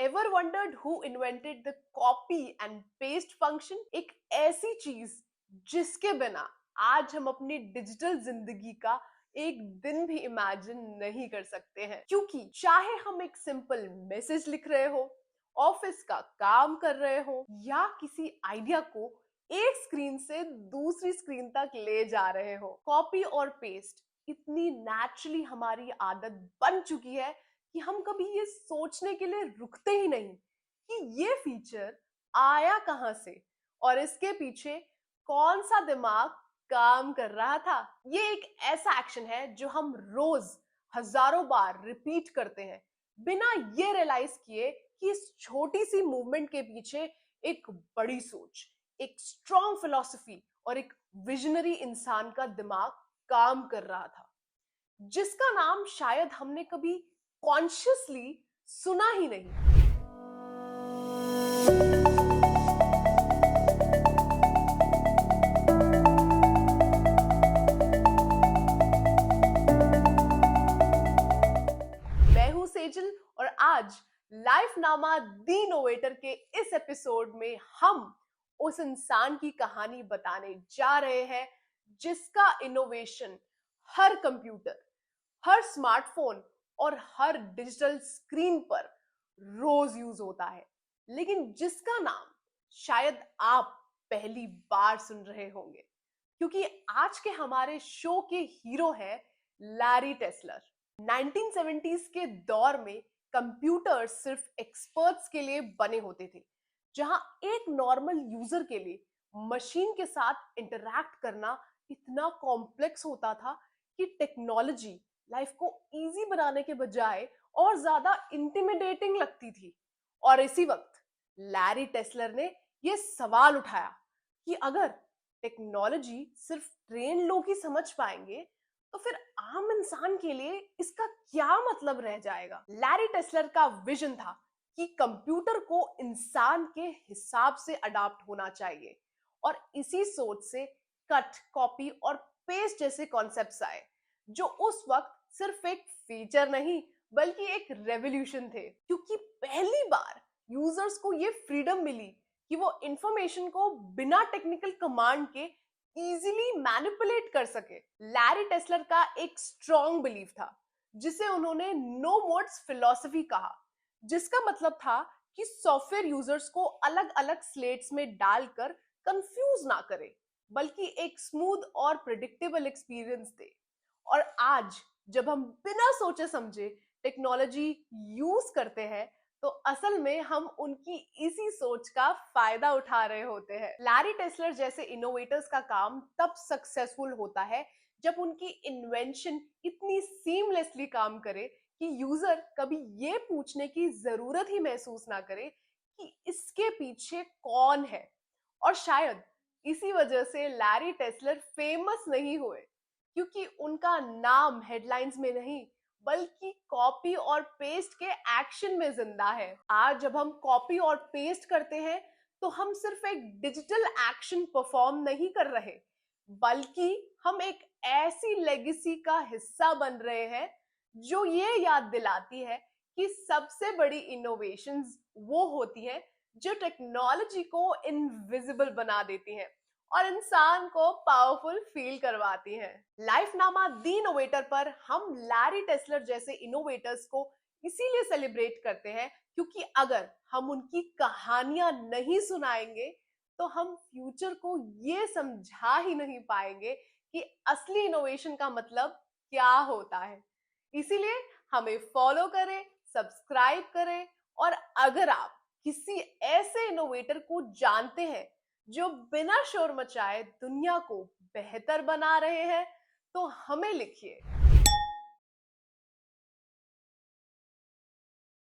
Ever wondered who invented the copy and paste function? एक ऐसी चीज जिसके बिना आज हम अपनी डिजिटल जिंदगी का एक दिन भी इमेजिन नहीं कर सकते हैं। क्योंकि चाहे हम एक सिंपल मैसेज लिख रहे हो, ऑफिस का काम कर रहे हो या किसी आइडिया को एक स्क्रीन से दूसरी स्क्रीन तक ले जा रहे हो, कॉपी और पेस्ट इतनी नेचुरली हमारी आदत बन चुकी है कि हम कभी ये सोचने के लिए रुकते ही नहीं कि ये फीचर आया कहां से और इसके पीछे कौन सा दिमाग काम कर रहा था। ये एक ऐसा एक्शन है जो हम रोज हजारों बार रिपीट करते हैं बिना ये रियलाइज किए कि इस छोटी सी मूवमेंट के पीछे एक बड़ी सोच, एक स्ट्रॉन्ग फिलॉसफी और एक विजनरी इंसान का दिमाग काम कर रहा था, जिसका नाम शायद हमने कभी कॉन्शियसली सुना ही नहीं। मैं हूं सेजल और आज लाइफनामा द इनोवेटर के इस एपिसोड में हम उस इंसान की कहानी बताने जा रहे हैं जिसका इनोवेशन हर कंप्यूटर, हर स्मार्टफोन और हर डिजिटल स्क्रीन पर रोज यूज होता है, लेकिन जिसका नाम शायद आप पहली बार सुन रहे होंगे, क्योंकि आज के हमारे शो के हीरो हैं लैरी टेस्लर। 1970s के दौर में कंप्यूटर्स सिर्फ एक्सपर्ट्स के लिए बने होते थे, जहां एक नॉर्मल यूजर के लिए मशीन के साथ इंटरैक्ट करना इतना कॉम्प्लेक्स होता था कि टेक्नोलॉजी लाइफ को इजी बनाने के बजाय और ज्यादा इंटिमिडेटिंग लगती थी। और इसी वक्त लैरी टेस्लर ने यह सवाल उठाया कि अगर टेक्नोलॉजी सिर्फ ट्रेन लोग ही समझ पाएंगे तो फिर आम इंसान के लिए इसका क्या मतलब रह जाएगा। लैरी टेस्लर का विजन था कि कंप्यूटर को इंसान के हिसाब से अडॉप्ट होना चाहिए और इसी सोच से कट, कॉपी और पेस्ट जैसे कॉन्सेप्ट्स आए, जो उस वक्त सिर्फ एक फीचर नहीं बल्कि एक रेवोल्यूशन थे, क्योंकि पहली बार यूजर्स को ये फ्रीडम मिली कि वो इंफॉर्मेशन को बिना टेक्निकल कमांड के इजीली मैनिपुलेट कर सके। लैरी टेस्लर का एक स्ट्रॉन्ग बिलीफ था जिसे उन्होंने नो मोड्स फिलॉसफी कहा, जिसका मतलब था कि सॉफ्टवेयर यूजर्स को अलग अलग स्लेट्स में डालकर कंफ्यूज ना करे, बल्कि एक स्मूथ और प्रिडिक्टेबल एक्सपीरियंस दे। और आज जब हम बिना सोचे समझे टेक्नोलॉजी यूज करते हैं तो असल में हम उनकी इसी सोच का फायदा उठा रहे होते हैं। लैरी टेस्लर जैसे इनोवेटर्स का काम तब सक्सेसफुल होता है जब उनकी इन्वेंशन इतनी सीमलेसली काम करे कि यूजर कभी ये पूछने की जरूरत ही महसूस ना करे कि इसके पीछे कौन है। और शायद इसी वजह से लैरी टेस्लर फेमस नहीं हुए, क्योंकि उनका नाम हेडलाइंस में नहीं बल्कि कॉपी और पेस्ट के एक्शन में जिंदा है। आज जब हम कॉपी और पेस्ट करते हैं तो हम सिर्फ एक डिजिटल एक्शन परफॉर्म नहीं कर रहे, बल्कि हम एक ऐसी लेगेसी का हिस्सा बन रहे हैं जो ये याद दिलाती है कि सबसे बड़ी इनोवेशंस वो होती हैं जो टेक्नोलॉजी को इनविजिबल बना देती हैं और इंसान को पावरफुल फील करवाती हैं। लाइफनामा द इनोवेटर पर हम लैरी टेस्लर जैसे इनोवेटर्स को इसीलिए सेलिब्रेट करते हैं क्योंकि अगर हम उनकी कहानियां नहीं सुनाएंगे तो हम फ्यूचर को ये समझा ही नहीं पाएंगे कि असली इनोवेशन का मतलब क्या होता है। इसीलिए हमें फॉलो करें, सब्सक्राइब करें और अगर आप किसी ऐसे इनोवेटर को जानते हैं जो बिना शोर मचाए दुनिया को बेहतर बना रहे हैं तो हमें लिखिए।